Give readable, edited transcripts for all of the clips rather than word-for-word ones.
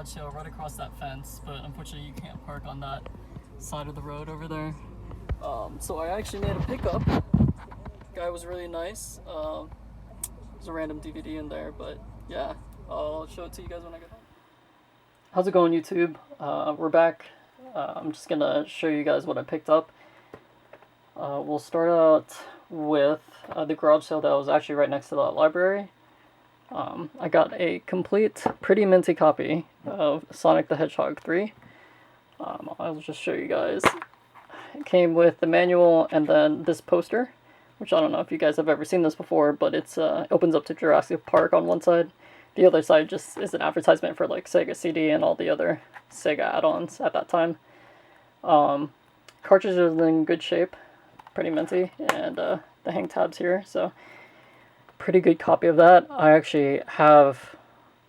garage sale right across that fence, but unfortunately you can't park on that side of the road over there. So I actually made a pickup. Guy was really nice. There's a random DVD in there, but yeah, I'll show it to you guys when I get home. How's it going, YouTube? We're back. I'm just gonna show you guys what I picked up. We'll start out with the garage sale that was actually right next to that library. I got a complete, pretty minty copy of Sonic the Hedgehog 3. I'll just show you guys. It came with the manual and then this poster, which I don't know if you guys have ever seen this before, but it's opens up to Jurassic Park on one side. The other side just is an advertisement for like Sega CD and all the other Sega add-ons at that time. Cartridge is in good shape, pretty minty, and the hang tabs here, so pretty good copy of that. I actually have,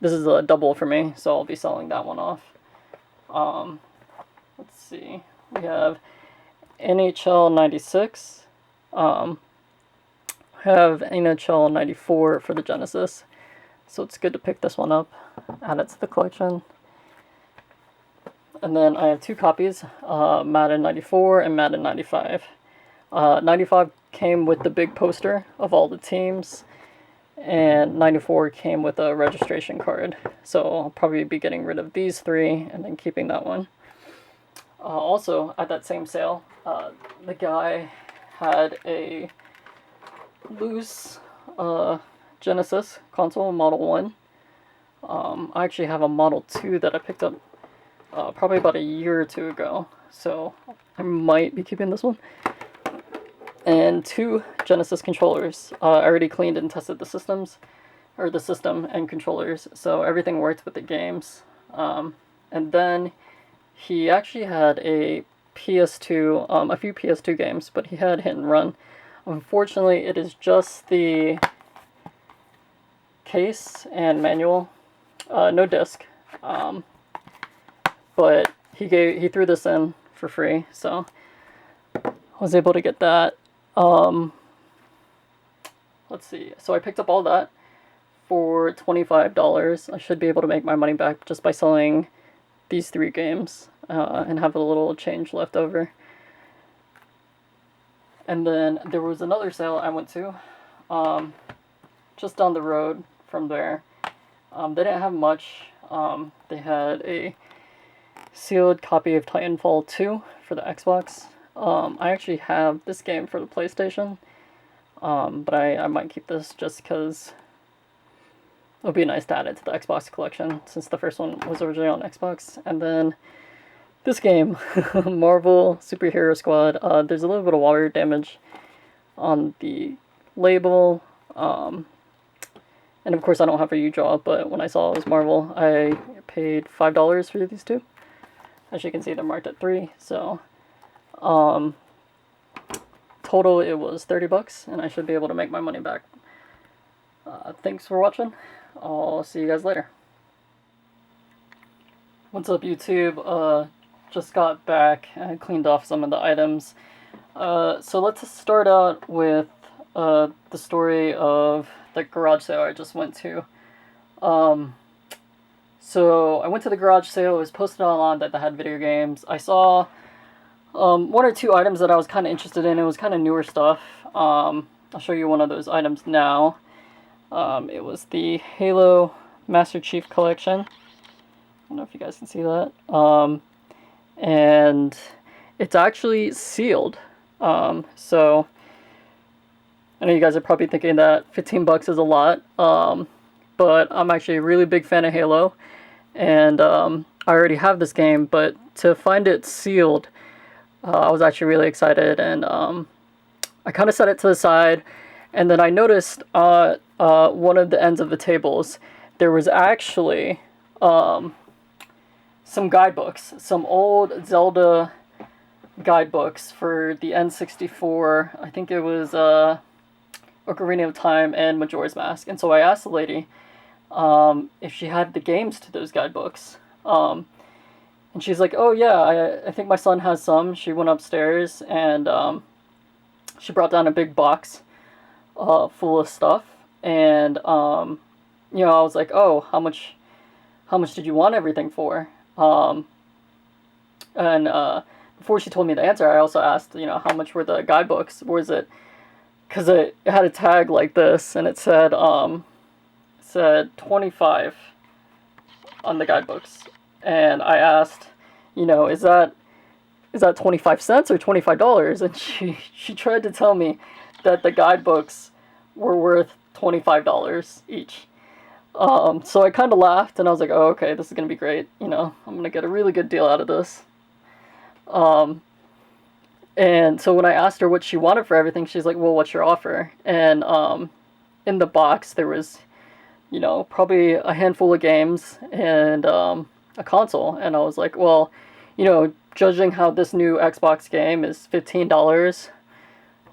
this is a double for me, so I'll be selling that one off. Let's see, we have NHL 96, have NHL 94 for the Genesis, so it's good to pick this one up, add it to the collection. And then I have two copies, Madden 94 and Madden 95. 95 came with the big poster of all the teams, and 94 came with a registration card. So I'll probably be getting rid of these three and then keeping that one. Also, at that same sale, the guy had a loose Genesis console, Model 1. I actually have a Model 2 that I picked up probably about a year or two ago, so I might be keeping this one. And two Genesis controllers. I already cleaned and tested the systems, or the system and controllers, so everything worked with the games. And then he actually had a PS2, a few PS2 games, but he had Hit and Run. Unfortunately, it is just the case and manual, no disc. But he threw this in for free, so I was able to get that. Let's see, so I picked up all that for $25. I should be able to make my money back just by selling these three games, and have a little change left over. And then there was another sale I went to, just down the road from there. They didn't have much. They had a sealed copy of Titanfall 2 for the Xbox. I actually have this game for the PlayStation, but I might keep this just because it would be nice to add it to the Xbox collection, since the first one was originally on Xbox. And then this game, Marvel Superhero Squad, there's a little bit of water damage on the label, and of course I don't have a U-Draw, but when I saw it was Marvel, I paid $5 for these two. As you can see, they're marked at 3, so total it was $30, and I should be able to make my money back. Thanks for watching. I'll see you guys later. What's up, YouTube? Just got back and cleaned off some of the items. So let's start out with the story of the garage sale I just went to. So I went to the garage sale. It was posted online that they had video games. I saw one or two items that I was kind of interested in. It was kind of newer stuff. I'll show you one of those items now. It was the Halo Master Chief Collection. I don't know if you guys can see that. And it's actually sealed. So I know you guys are probably thinking that $15 is a lot. But I'm actually a really big fan of Halo. And I already have this game, but to find it sealed, I was actually really excited, and I kind of set it to the side, and then I noticed one of the ends of the tables, there was actually some guidebooks, some old Zelda guidebooks for the N64. I think it was Ocarina of Time and Majora's Mask. And so I asked the lady if she had the games to those guidebooks. And she's like, oh yeah, I think my son has some. She went upstairs and she brought down a big box full of stuff. And, you know, I was like, oh, how much how much did you want everything for? And before she told me the answer, I also asked, how much were the guidebooks? Was it, because it had a tag like this, and it said 25 on the guidebooks. And I asked, is that 25 cents or $25? And she tried to tell me that the guidebooks were worth $25 each. So I kind of laughed, and I was like, oh, okay, this is going to be great. I'm going to get a really good deal out of this. And so when I asked her what she wanted for everything, she's like, well, what's your offer? And in the box, there was, probably a handful of games and a console. And I was like, well, judging how this new Xbox game is $15,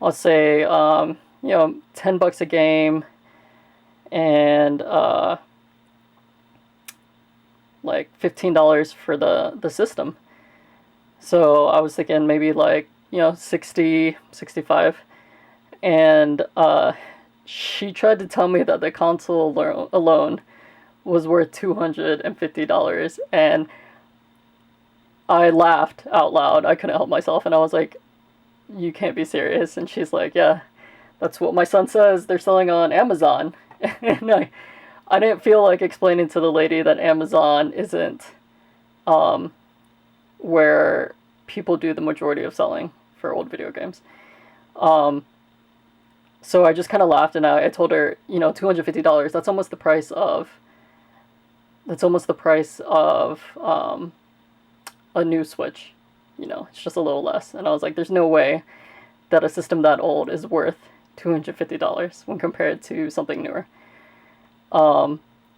I'll say, $10 a game, and like $15 for the system. So I was thinking maybe like 60, 65, and she tried to tell me that the console alone was worth $250, and I laughed out loud. I couldn't help myself, and I was like, you can't be serious. And she's like, yeah, that's what my son says they're selling on Amazon. And I didn't feel like explaining to the lady that Amazon isn't where people do the majority of selling for old video games. So I just kind of laughed, and I told her, $250, that's almost the price of a new Switch. It's just a little less. And I was like, there's no way that a system that old is worth $250 when compared to something newer.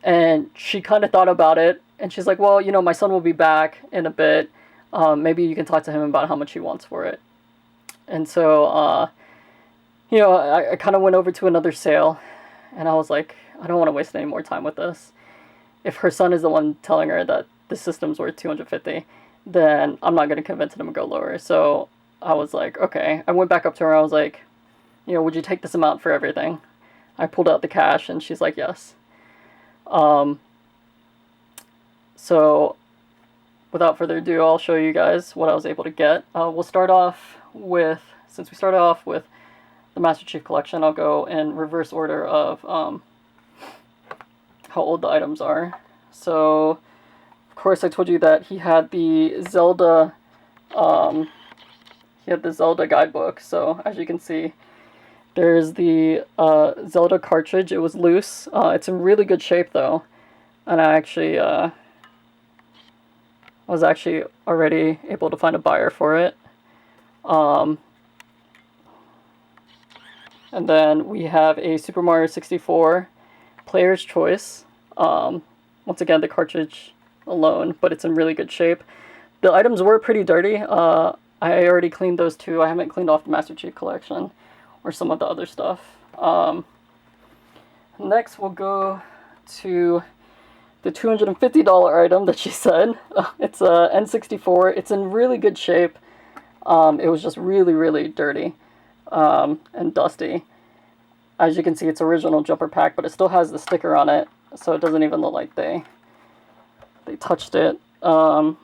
And she kind of thought about it, and she's like, well, my son will be back in a bit. Maybe you can talk to him about how much he wants for it. And so, I kind of went over to another sale, and I was like, I don't want to waste any more time with this. If her son is the one telling her that the system's worth $250, then I'm not going to convince him to go lower. So I was like, okay. I went back up to her. I was like, would you take this amount for everything? I pulled out the cash, and she's like, yes. So without further ado, I'll show you guys what I was able to get. We'll start off with, since we started off with the Master Chief Collection, I'll go in reverse order of how old the items are. So, of course, I told you that he had the Zelda guidebook. So, as you can see, there's the Zelda cartridge. It was loose. It's in really good shape, though. And I was actually already able to find a buyer for it. And then we have a Super Mario 64 Player's Choice. Once again, the cartridge alone, but it's in really good shape. The items were pretty dirty. I already cleaned those two. I haven't cleaned off the Master Chief Collection or some of the other stuff. Next, we'll go to the $250 item that she said. It's a N64. It's in really good shape. It was just really, really dirty and dusty. As you can see, it's original jumper pack, but it still has the sticker on it, so it doesn't even look like they touched it. I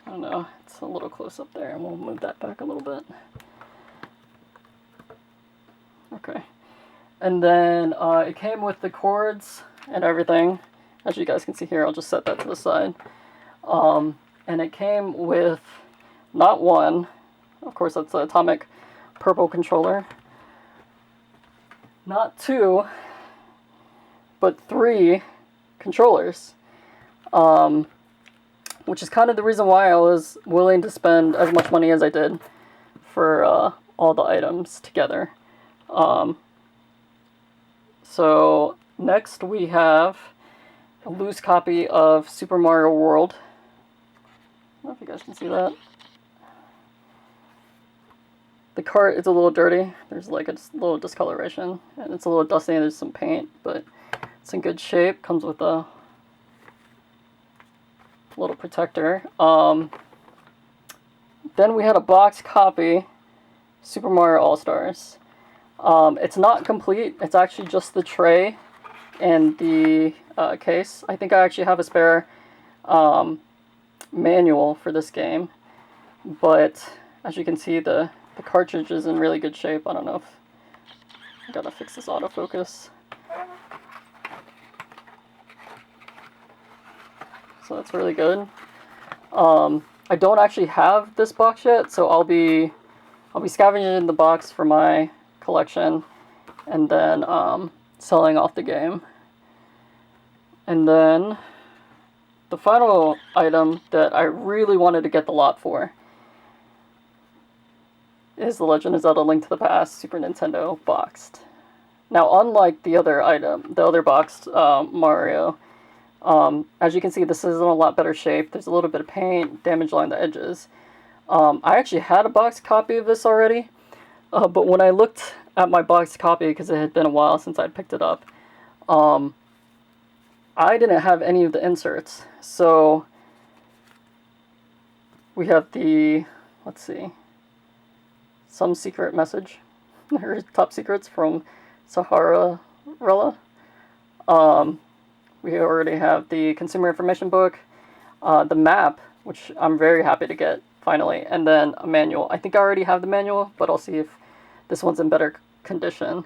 don't know. It's a little close up there, and we'll move that back a little bit. Okay. And then it came with the cords and everything. As you guys can see here, I'll just set that to the side. And it came with not one, of course that's the Atomic Purple controller, not two, but three controllers. Which is kind of the reason why I was willing to spend as much money as I did for all the items together. So next we have a loose copy of Super Mario World. I don't know if you guys can see that. The cart is a little dirty. There's like a little discoloration, and it's a little dusty, and there's some paint, but it's in good shape. Comes with a little protector. Then we had a box copy, Super Mario All-Stars. It's not complete. It's actually just the tray and the case. I think I actually have a spare manual for this game, but as you can see, the cartridge is in really good shape. I don't know if I gotta fix this autofocus. So that's really good. I don't actually have this box yet, so I'll be scavenging the box for my collection, and then selling off the game. And then the final item that I really wanted to get the lot for is The Legend of Zelda: Link to the Past Super Nintendo boxed. Now, unlike the other item, the other boxed Mario, as you can see, this is in a lot better shape. There's a little bit of paint, damage along the edges. I actually had a boxed copy of this already, but when I looked at my boxed copy, because it had been a while since I'd picked it up, I didn't have any of the inserts. So we have the, let's see, some secret message, or top secrets from Sahara Rella. We already have the consumer information book, the map, which I'm very happy to get finally, and then a manual. I think I already have the manual, but I'll see if this one's in better condition.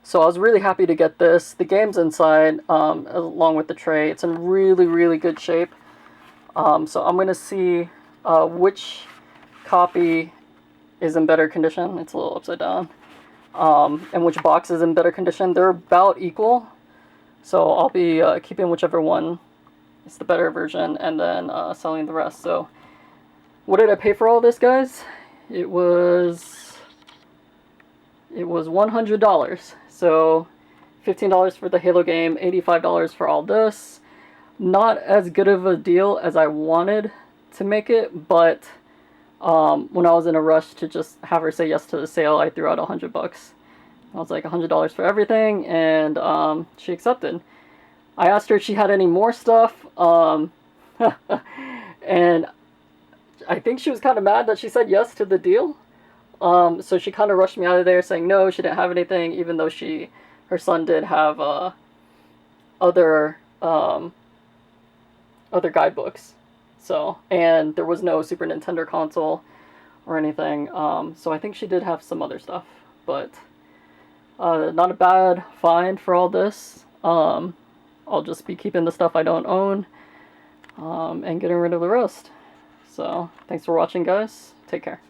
So I was really happy to get this. The game's inside, along with the tray. It's in really, really good shape. So I'm going to see which copy is in better condition. It's a little upside down. And which box is in better condition. They're about equal. So I'll be keeping whichever one is the better version, and then selling the rest. So what did I pay for all this, guys? It was $100. So $15 for the Halo game, $85 for all this. Not as good of a deal as I wanted to make it, but when I was in a rush to just have her say yes to the sale, I threw out $100. I was like, $100 for everything, and she accepted. I asked her if she had any more stuff, and I think she was kind of mad that she said yes to the deal. So she kind of rushed me out of there saying no, she didn't have anything, even though her son did have other guidebooks. So, and there was no Super Nintendo console or anything. So I think she did have some other stuff, but not a bad find for all this. I'll just be keeping the stuff I don't own, and getting rid of the rest. So, thanks for watching, guys. Take care.